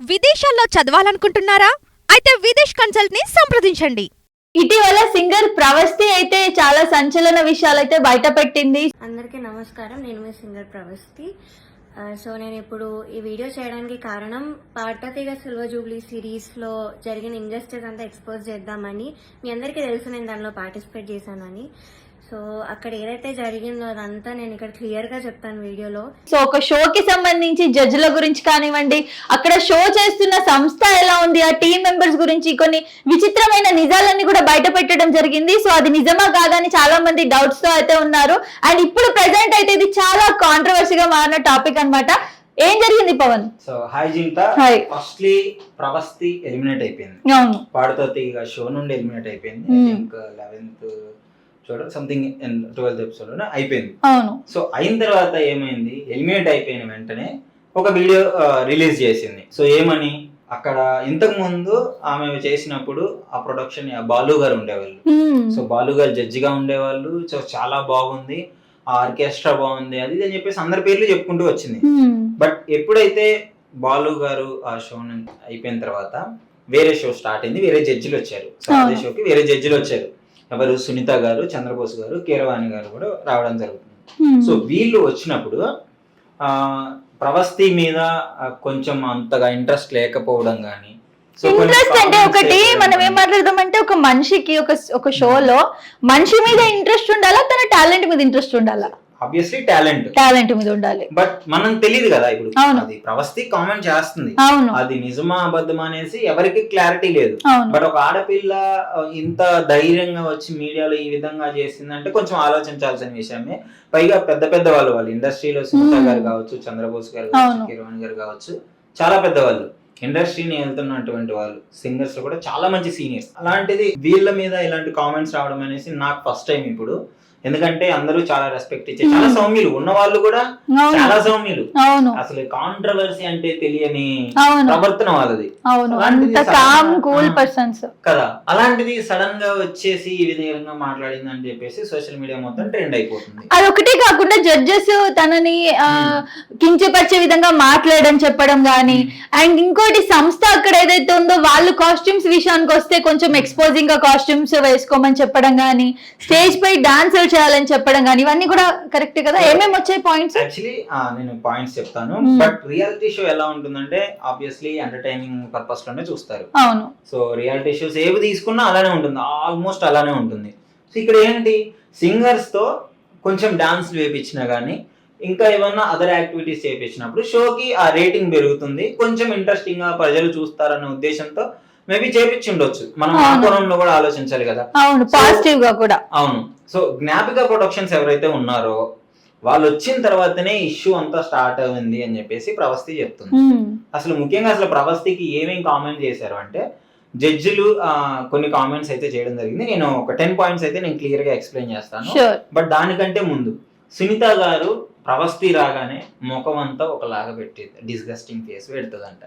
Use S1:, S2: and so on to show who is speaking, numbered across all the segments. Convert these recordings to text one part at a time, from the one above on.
S1: విదేశాల్లో చదవాలనుకుంటున్నారా? అయితే విదేశ్ కన్సల్ట్ ని సంప్రదించండి.
S2: ఇటీవల సింగర్ ప్రవస్తి అయితే చాలా సంచలన విషయాలు అయితే బయట పెట్టింది.
S3: అందరికీ నమస్కారం, నేను మీ సింగర్ ప్రవస్తి. సో నేను ఇప్పుడు ఈ వీడియో చేయడానికి కారణం పాటతీగ సిల్వర్ జూబ్లీ సిరీస్లో జరిగిన ఇంజస్టిస్ అంతా ఎక్స్పోజ్ చేద్దామని. మీ అందరికీ తెలుసు నేను దానిలో పార్టిసిపేట్ చేశానని. సో అక్కడ ఏదైతే జరిగిందో అదంతా నేను ఇక్కడ క్లియర్గా చెప్తాను వీడియోలో.
S2: సో ఒక షోకి సంబంధించి జడ్జిల గురించి కానివ్వండి, అక్కడ షో చేస్తున్న సంస్థ ఎలా ఉంది, ఆ టీం మెంబర్స్ గురించి కొన్ని విచిత్రమైన నిజాలన్నీ కూడా బయట పెట్టడం జరిగింది. సో అది నిజమా కాదని చాలా మంది డౌట్స్ తో అయితే ఉన్నారు. అండ్ ఇప్పుడు ప్రెసెంట్ అయితే ఇది చాలా కాంట్రవర్సీగా మారిన టాపిక్ అన్నమాట. ఏం జరిగింది Pavan?
S4: So hi Jinta. Firstly Pravasthi eliminate అయిపోయింది.
S2: అవును,
S4: పాడుతో తీగ షో నుండి ఎలిమినేట్ అయిపోయింది. ఇంకా 11th సంథింగ్ 12th ఎపిసోడ్ లోనే అయిపోయింది.
S2: అవును.
S4: సో అయిన తర్వాత ఏమైంది, ఎలిమినేట్ అయిపోయిన వెంటనే ఒక వీడియో రిలీజ్ చేసింది. సో ఏమని, అక్కడ ఇంతకు ముందు ఆమె చేసినప్పుడు ఆ ప్రొడక్షన్ బాలు గారు ఉండేవాళ్ళు. సో బాలు గారు జడ్జిగా ఉండేవాళ్ళు. సో చాలా బాగుంది, ఆ ఆర్కెస్ట్రా బాగుంది, అది అని చెప్పేసి అందరి పేర్లు చెప్పుకుంటూ వచ్చింది. బట్ ఎప్పుడైతే బాలు గారు ఆ షో అయిపోయిన తర్వాత వేరే షో స్టార్ట్ అయింది, వేరే జడ్జిలు వచ్చారు. సో అదే షోకి వేరే జడ్జిలు వచ్చారు. ఎవరు, సునీత గారు, చంద్రబోస్ గారు, కీరవాణి గారు కూడా రావడం జరుగుతుంది. సో వీళ్ళు వచ్చినప్పుడు ప్రవస్తి మీద కొంచెం అంతగా ఇంట్రెస్ట్ లేకపోవడం కానీ,
S2: ఇంట్రెస్ట్ అంటే ఒకటి మనం ఏం మాట్లాడదామంటే, ఒక మనిషికి ఒక షోలో మనిషి మీద ఇంట్రెస్ట్ ఉండాలా, తన టాలెంట్ మీద ఇంట్రెస్ట్ ఉండాలా?
S4: ఆబ్వియస్లీ టాలెంట్ మీద
S2: ఉండాలి.
S4: బట్ మనం తెలియదు కదా. ఇప్పుడు అది ప్రవస్తి కామెంట్ చేస్తుంది, అది నిజమా అబద్ధమా అనేసి ఎవరికి క్లారిటీ లేదు. బట్ ఒక ఆడపిల్ల ఇంత ధైర్యంగా వచ్చి మీడియాలో ఈ విధంగా చేసిందంటే కొంచెం ఆలోచించాల్సిన విషయమే. పైగా పెద్ద పెద్ద వాళ్ళు ఇండస్ట్రీలో సునీత గారు కావచ్చు, చంద్రబోస్ గారు కావచ్చు, కిరణ్ గారు కావచ్చు, చాలా పెద్దవాళ్ళు, ఇండస్ట్రీని వెళ్తున్నటువంటి వాళ్ళు, సింగర్స్ లో కూడా చాలా మంచి సీనియర్స్. అలాంటిది వీళ్ళ మీద ఇలాంటి కామెంట్స్ రావడం అనేసి నాకు ఫస్ట్ టైం ఇప్పుడు. ఎందుకంటే అందరూ చాలా రెస్పెక్ట్ ఇచ్చే, చాలా సౌమ్యులు ఉన్న వాళ్ళు కూడా చాలా సౌమ్యులు. అసలు కాంట్రవర్సీ అంటే తెలియని ప్రవర్తన వాళ్ళది కదా. అలాంటిది సడన్ గా వచ్చేసి ఈ విధంగా మాట్లాడింది అని చెప్పేసి సోషల్ మీడియా మొత్తం ట్రెండ్ అయిపోతుంది.
S2: అదొకటే కాకుండా జడ్జెస్ తనని కించపరిచే విధంగా మాట్లాడడం చెప్పడం గానీ, అండ్ ఇంకోటి సంస్థ అక్కడ ఏదైతే ఉందో వాళ్ళు కాస్ట్యూమ్స్ విషయానికి వస్తే కొంచెం ఎక్స్పోజింగ్ గా కాస్ట్యూమ్స్ వేసుకోమని చెప్పడం గానీ, స్టేజ్ పై డాన్స్ చేయాలని చెప్పడం కానీ, ఇవన్నీ కూడా కరెక్ట్ కదా? ఏమేమి వచ్చాయి పాయింట్స్?
S4: యాక్చువల్లీ నేను పాయింట్స్ చెప్తాను. బట్ రియాలిటీ షో ఎలా ఉంటుందంటే ఆబ్వియస్లీ ఎంటర్టైనింగ్ పర్పస్ లోనే చూస్తారు.
S2: అవును.
S4: సో రియాలిటీ షోస్ ఏవి తీసుకున్నా అలానే ఉంటుంది, ఆల్మోస్ట్ అలానే ఉంటుంది. సో ఇక్కడ ఏంటి, సింగర్స్ తో కొంచెం డాన్స్ వేపించినా గానీ, ఇంకా ఏమన్నా అదర్ యాక్టివిటీస్ చేయించినప్పుడు షోకి ఆ రేటింగ్ పెరుగుతుంది, కొంచెం ఇంట్రెస్టింగ్ గా ప్రజలు చూస్తారన్న ఉద్దేశంతో మేబీ చేపించి ఉండొచ్చు. మనం ఆ కోణంలో కూడా ఆలోచించాలి కదా.
S2: అవును, పాజిటివ్ గా కూడా.
S4: అవును. సో జ్ఞాపిక ప్రొడక్షన్స్ ఎవరైతే ఉన్నారో వాళ్ళు వచ్చిన తర్వాతనే ఇష్యూ అంతా స్టార్ట్ అయింది అని చెప్పేసి ప్రవస్తి చెప్తుంది. అసలు ముఖ్యంగా అసలు ప్రవస్తికి ఏమేమి కామెంట్ చేశారు అంటే, జడ్జిలు కొన్ని కామెంట్స్ అయితే చేయడం జరిగింది. నేను ఒక 10 పాయింట్స్ అయితే నేను క్లియర్ గా ఎక్స్ప్లెయిన్ చేస్తాను. బట్ దానికంటే ముందు సునీత గారు ప్రవస్తి రాగానే ముఖం అంతా ఒకలాగా పెట్టేది, డిస్గస్టింగ్ ఫేస్ పెడుతుందంట.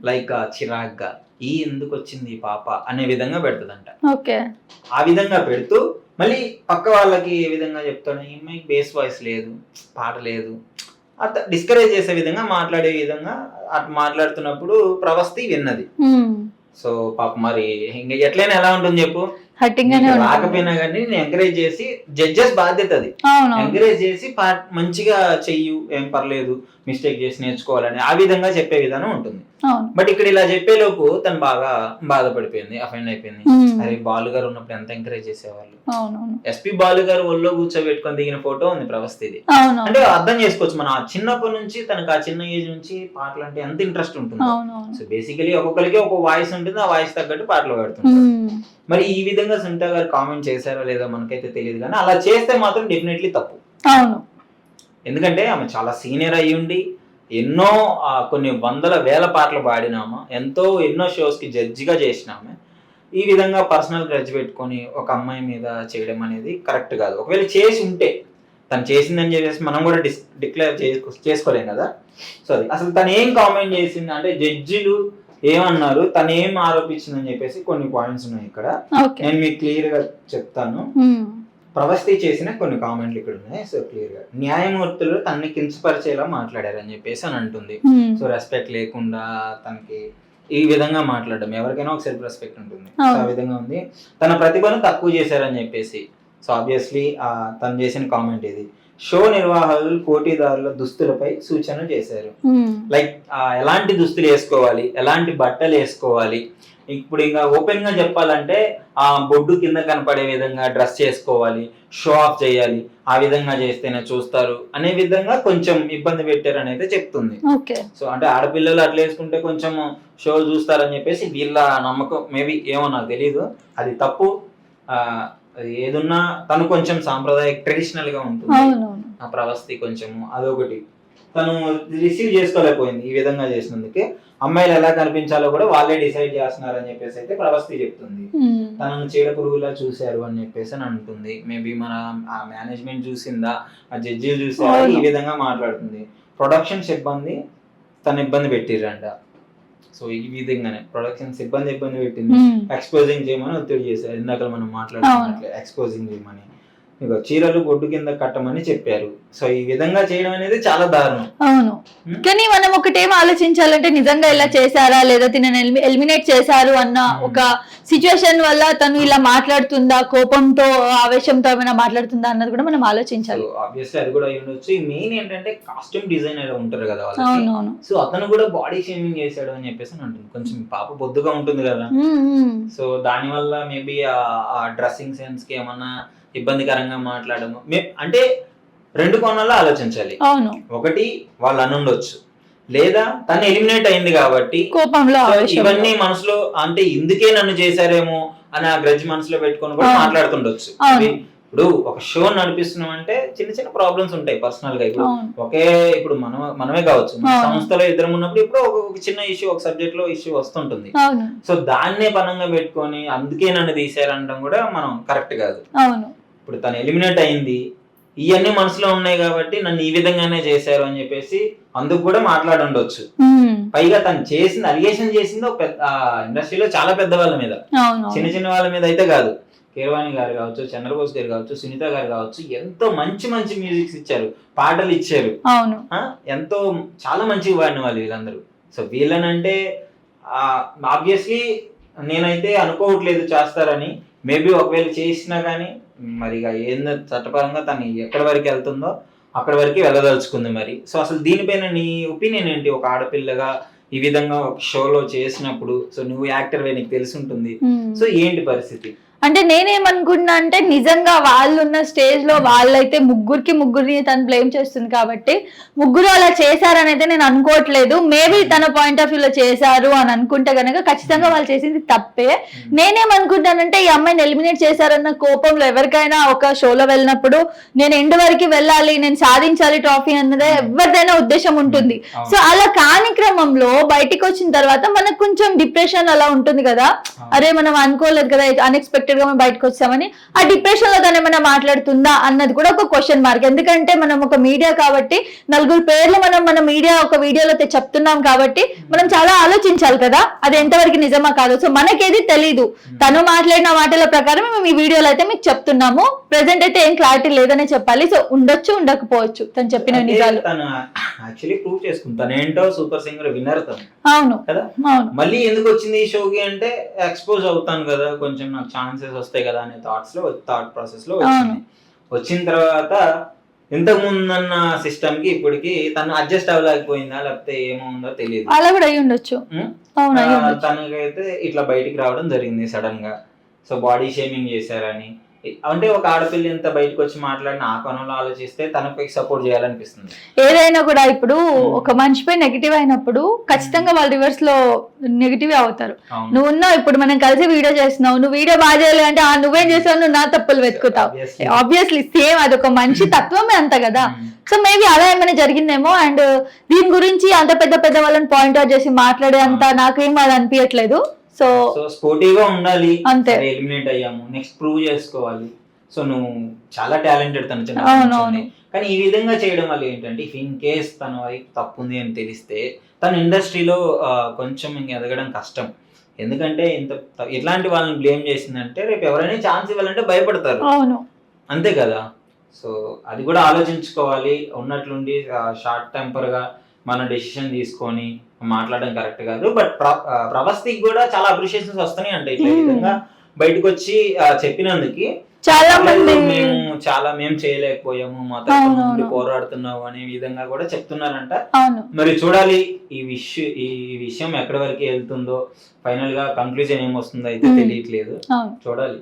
S4: లైక్ చిరాగ్గా, ఈ ఎందుకు వచ్చింది పాప అనే విధంగా పెడుతుందంట. ఆ విధంగా పెడుతూ మళ్ళీ పక్క వాళ్ళకి ఏ విధంగా చెప్తాడు, ఈమెకి బేస్ వాయిస్ లేదు, పాట లేదు, అట్లా డిస్కరేజ్ చేసే విధంగా మాట్లాడే విధంగా అట్లా మాట్లాడుతున్నప్పుడు ప్రవస్తి విన్నది. సో పాప మరి ఇంకా ఎట్లయినా ఎలా ఉంటుంది చెప్పు, రాకపోయినా కానీ నేను ఎంకరేజ్ చేసి, జడ్జెస్ బాధ్యత అది, ఎంకరేజ్ చేసి మంచిగా చెయ్యు, ఏం పర్లేదు, మిస్టేక్ చేసి నేర్చుకోవాలని ఆ విధంగా చెప్పే విధానం ఉంటుంది. బట్ ఇక్కడ ఇలా చెప్పేలోపు తను బాగా బాధపడిపోయింది, అఫెండ్ అయిపోయింది. అరే బాలు గారు ఉన్నప్పుడు ఎంత ఎంకరేజ్ చేసేవాళ్ళు, ఎస్పీ బాలు గారు ఒళ్ళో కూర్చోబెట్టుకొని దిగిన ఫోటో ఉంది ప్రవస్తిది. అంటే అర్థం చేసుకోవచ్చు మనం, ఆ చిన్నప్పటి నుంచి తనకు ఆ చిన్న ఏజ్ నుంచి పాటలు అంటే ఎంత ఇంట్రెస్ట్ ఉంటుంది. సో బేసికలీ ఒక్కొక్కరికి ఒక వాయిస్ ఉంటుంది, ఆ వాయిస్ తగ్గట్టు పాటలు పాడుతుంటారు. మరి ఈ విధంగా సునీత గారు కామెంట్ చేశారో లేదో మనకైతే తెలియదు, కానీ అలా చేస్తే మాత్రం డెఫినెట్లీ తప్పు. ఎందుకంటే ఆమె చాలా సీనియర్ అయ్యి ఉండి ఎన్నో కొన్ని వందల వేల పాటలు పాడినామా, ఎన్నో షోస్ కి జడ్జిగా చేసినామే, ఈ విధంగా పర్సనల్ గ్రడ్జ్ పెట్టుకొని ఒక అమ్మాయి మీద చేయడం అనేది కరెక్ట్ కాదు. ఒకవేళ చేసి ఉంటే, తను చేసిందని చెప్పేసి మనం కూడా డిక్లేర్ చేసుకోలేం కదా. సో అది అసలు తను ఏం కామెంట్ చేసింది అంటే, జడ్జిలు ఏమన్నారు, తను ఏం ఆరోపించిందని చెప్పేసి కొన్ని పాయింట్స్ ఉన్నాయి ఇక్కడ. నేను మీకు క్లియర్ గా చెప్తాను. ప్రవస్తి చేసిన కొన్ని కామెంట్లు ఇక్కడ ఉన్నాయి. సో క్లియర్ గా న్యాయమూర్తులు తనని కించపరిచేలా మాట్లాడారని చెప్పేసి అని అంటుంది. సో రెస్పెక్ట్ లేకుండా తనకి ఈ విధంగా మాట్లాడడం, ఎవరికైనా ఒక సెల్ఫ్ రెస్పెక్ట్ ఉంటుంది. సో ఆ విధంగా ఉంది. తన ప్రతిభను తక్కువ చేశారని చెప్పేసి. సో ఆబ్వియస్లీ తను చేసిన కామెంట్ ఇది. షో నిర్వాహకులు పోటీదారుల దుస్తులపై సూచన చేశారు. లైక్ ఎలాంటి దుస్తులు వేసుకోవాలి, ఎలాంటి బట్టలు వేసుకోవాలి. ఇప్పుడు ఇంకా ఓపెన్ గా చెప్పాలంటే ఆ బొడ్డు కింద కనపడే విధంగా డ్రెస్ చేసుకోవాలి, షో ఆఫ్ చేయాలి, ఆ విధంగా చేస్తేనే చూస్తారు అనే విధంగా కొంచెం ఇబ్బంది పెట్టారని అయితే చెప్తుంది. సో అంటే ఆడపిల్లలు అట్లా వేసుకుంటే కొంచెం షో చూస్తారని చెప్పేసి వీళ్ళ నమ్మకం. మేబీ ఏమో నాకు తెలీదు, అది తప్పు. అది ఏదున్నా తను కొంచెం సాంప్రదాయ ట్రెడిషనల్ గా ఉంటుంది. ఆ ప్రవస్తి కొంచెము అదొకటి తను రిసీవ్ చేసుకోలేకపోయింది ఈ విధంగా చేసినందుకే. అమ్మాయిలు ఎలా కనిపించాలో కూడా వాళ్ళే డిసైడ్ చేస్తున్నారని చెప్పేసి అయితే ప్రవస్తి చెప్తుంది. తనను చీడ పురుగులా చూశారు అని చెప్పేసి అని అంటుంది. మేబీ మన ఆ మేనేజ్మెంట్ చూసిందా, ఆ జడ్జీలు చూసారా, ఈ విధంగా మాట్లాడుతుంది. ప్రొడక్షన్ సిబ్బంది తను ఇబ్బంది పెట్టిరంట. సో ఈ విధంగానే ప్రొడక్షన్ సిబ్బంది ఇబ్బంది పెట్టింది. ఎక్స్పోజింగ్ చేయమని ఒత్తిడి చేశారు. ఇందాక మనం మాట్లాడుతున్నట్లే ఎక్స్పోజింగ్ చేయమని, ఇక చీరలు బొడ్డు కింద కట్టమని చెప్పారు. సో ఈ విధంగా చేయడం అనేది చాలా దారుణం.
S2: అవును, కానీ మనం ఒకటేం ఆలోచించాలంటే నిజంగా ఇలా చేశారా లేదా తినని ఎలిమినేట్ చేశారు అన్న ఒక సిచ్యువేషన్ వల్ల తను ఇలా మాట్లాడుతుందా, కోపంతో ఆవేశంతో ఏమైనా మాట్లాడుతుందా అన్నది కూడా మనం ఆలోచించాలి.
S4: ఆబ్వియస్లీ అది కూడా ఉండొచ్చు. మెయిన్ ఏంటంటే కాస్ట్యూమ్ డిజైనర్ ఉంటారు కదా వాళ్ళకి. సో అతను కూడా బాడీ షేమింగ్ చేశాడు అని చెప్పేసి అంటుంది. కొంచెం పాప బొద్దుగా ఉంటుంది కదా, సో దాని వల్ల మేబీ ఆ డ్రెస్సింగ్ సెన్స్ కి ఏమన్నా ఇబ్బందికరంగా మాట్లాడము. అంటే రెండు కోణాల్లో ఆలోచించాలి. ఒకటి వాళ్ళు అనుండొచ్చు, లేదా తను ఎలిమినేట్ అయింది కాబట్టి కోపంలో ఇవన్నీ మనసులో, అంటే ఇందుకే నన్ను చేశారేమో అని ఆ గ్రడ్జ్ మనసులో పెట్టుకొని కూడా మాట్లాడుతుండొచ్చు. ఇప్పుడు ఒక షో నడిపిస్తున్నాం అంటే చిన్న చిన్న ప్రాబ్లమ్స్ ఉంటాయి పర్సనల్ గా. ఇప్పుడు ఇప్పుడు మనమే కావచ్చు, సంస్థలో ఇద్దరం ఉన్నప్పుడు ఇప్పుడు ఒక చిన్న ఇష్యూ, ఒక సబ్జెక్ట్ లో ఇష్యూ వస్తుంటుంది. సో దాన్నే పనంగా పెట్టుకొని అందుకే నన్ను తీసారనడం కూడా మనం కరెక్ట్ కాదు. ఇప్పుడు తను ఎలిమినేట్ అయింది, ఇవన్నీ మనసులో ఉన్నాయి కాబట్టి నన్ను ఈ విధంగానే చేశారు అని చెప్పేసి అందుకు కూడా మాట్లాడుండొచ్చు. పైగా తను చేసింది, అలిగేషన్ చేసింది ఒక పెద్ద ఇండస్ట్రీలో చాలా పెద్ద వాళ్ళ మీద, చిన్న చిన్న వాళ్ళ మీద అయితే కాదు. కీరవాణి గారు కావచ్చు, చంద్రబోస్ గారు కావచ్చు, సునీత గారు కావచ్చు, ఎంతో మంచి మంచి మ్యూజిక్స్ ఇచ్చారు, పాటలు ఇచ్చారు, ఎంతో చాలా మంచిగా వాడిన వాళ్ళు వీళ్ళందరూ. సో వీళ్ళనంటే ఆబ్వియస్లీ నేనైతే అనుకోవట్లేదు చేస్తారని. మేబీ ఒకవేళ చేసినా కానీ మరి ఏందో చట్టపరంగా తను ఎక్కడి వరకు వెళ్తుందో అక్కడి వరకు వెళ్ళదలుచుకుంది మరి. సో అసలు దీనిపైన నీ ఒపీనియన్ ఏంటి? ఒక ఆడపిల్లగా ఈ విధంగా ఒక షోలో చేసినప్పుడు, సో నువ్వు యాక్టర్ వే నీకు తెలిసి ఉంటుంది, సో ఏంటి పరిస్థితి?
S2: అంటే నేనేమనుకున్నా అంటే నిజంగా వాళ్ళు ఉన్న స్టేజ్ లో వాళ్ళైతే ముగ్గురిని తను బ్లేమ్ చేస్తుంది కాబట్టి ముగ్గురు అలా చేశారని అయితే నేను అనుకోవట్లేదు. మేబీ తన పాయింట్ ఆఫ్ వ్యూలో చేశారు అని అనుకుంటే గనక ఖచ్చితంగా వాళ్ళు చేసింది తప్పే. నేనేమనుకుంటానంటే ఈ అమ్మాయిని ఎలిమినేట్ చేశారన్న కోపంలో ఎవరికైనా ఒక షోలో వెళ్ళినప్పుడు నేను ఎండ్ వరకు వెళ్ళాలి, నేను సాధించాలి ట్రాఫీ అన్నదే ఎవరిదైనా ఉద్దేశం ఉంటుంది. సో అలా కాని క్రమంలో బయటికి వచ్చిన తర్వాత మనకు కొంచెం డిప్రెషన్ అలా ఉంటుంది కదా, అరే మనం అనుకోలేదు కదా, అన్ఎక్స్పెక్టెడ్ గా మనం బయటకు వచ్చామని. ఆ డిప్రెషన్ లో తను ఏమైనా మాట్లాడుతుందా అన్నది కూడా ఒక క్వశ్చన్ మార్క్. ఎందుకంటే మనం ఒక మీడియా కాబట్టి నలుగురు పేర్లు మన మీడియా ఒక వీడియోలో చెప్తున్నాం కాబట్టి మనం చాలా ఆలోచించాలి కదా, అది ఎంతవరకు నిజమా కాదు. సో మనకేది తెలీదు, తను మాట్లాడిన మాటల ప్రకారం మేము ఈ వీడియోలో అయితే మీకు చెప్తున్నాము. ప్రెసెంట్ అయితే ఏం క్లారిటీ లేదనే చెప్పాలి. సో ఉండొచ్చు, ఉండకపోవచ్చు తను చెప్పిన నిజాలు.
S4: తను యాక్చువల్లీ ప్రూవ్ చేసుకుంటాను ఏంటో సూపర్ సింగర్ విన్నర్ తను.
S2: అవును
S4: కదా, మళ్ళీ ఎందుకు వచ్చింది ఈ షోకి అంటే ఎక్స్పోజ్ అవుతాను కదా, కొంచెం నాకు ఛాన్సెస్ వస్తాయి కదా అనే థాట్ ప్రాసెస్ లో వచ్చింది. వచ్చిన తర్వాత ఇంతకు ముందున్న సిస్టమ్ కి ఇప్పటికి తను అడ్జస్ట్ అవ్వలేకపోయిందా లేకపోతే ఏముందో తెలియదు,
S2: అలా కూడా అయి ఉండొచ్చు.
S4: తనకైతే ఇట్లా బయటికి రావడం జరిగింది సడన్ గా. సో బాడీ షేమింగ్ చేశారని, అంటే ఒక ఆడపిల్ల ఎంత బయటకు వచ్చి మాట్లాడిన ఆ కోణంలో ఆలోచిస్తే తనపై సపోర్ట్ చేయాలనిపిస్తుంది.
S2: ఏదైనా కూడా ఇప్పుడు ఒక మనిషిపై నెగిటివ్ అయినప్పుడు ఖచ్చితంగా వాళ్ళు రివర్స్ లో నెగిటివ్ అవుతారు. నువ్వు ఉన్నావు, ఇప్పుడు మనం కలిసి వీడియో చేస్తున్నావు, నువ్వు వీడియో బాగా చేయాలి అంటే నువ్వేం చేసావు, నువ్వు నా తప్పులు వెతుకుతావు. ఆబ్వియస్లీ సేమ్ అదొక మనిషి తత్వమే అంత కదా. సో మేబీ అలా ఏమైనా జరిగిందేమో. అండ్ దీని గురించి అంత పెద్ద వాళ్ళని పాయింట్ అవుట్ చేసి మాట్లాడే అంత నాకేం అది అనిపించట్లేదు. సో
S4: స్పోర్టివ్ గా ఉండాలి, అంతే. ఎలిమినేట్ అయ్యాము, నెక్స్ట్ ప్రూవ్ చేసుకోవాలి. సో నువ్వు చాలా టాలెంటెడ్ తను చిన్న, కానీ ఈ విధంగా చేయడం వల్ల ఏంటంటే ఇన్ కేస్ తన వైపు తప్పు ఉంది అని తెలిస్తే తన ఇండస్ట్రీలో కొంచెం ఇంక ఎదగడం కష్టం. ఎందుకంటే ఇట్లాంటి వాళ్ళని బ్లేమ్ చేసిందంటే రేపు ఎవరైనా ఛాన్స్ ఇవ్వాలంటే భయపడతారు. అంతే కదా. సో అది కూడా ఆలోచించుకోవాలి. ఉన్నట్లుండి షార్ట్ టెంపర్ గా మన డెసిషన్ తీసుకొని మాట్లాడడం కరెక్ట్ కాదు. బట్ ప్రవస్తికి కూడా చాలా అప్రిషియేషన్స్ వస్తున్నాయి అంటే ఇట్లా ఈ విధంగా బయటకు వచ్చి చెప్పినందుకు
S2: చాలా మంది
S4: మేము చేయలేకపోయాము, మా తరఫున నుండి పోరాడుతున్నావు అనే విధంగా కూడా చెప్తున్నారంట. మరి చూడాలి ఈ విషయం ఎక్కడి వరకు వెళ్తుందో, ఫైనల్ గా కంక్లూజన్ ఏమొస్తుందో అయితే తెలియట్లేదు, చూడాలి.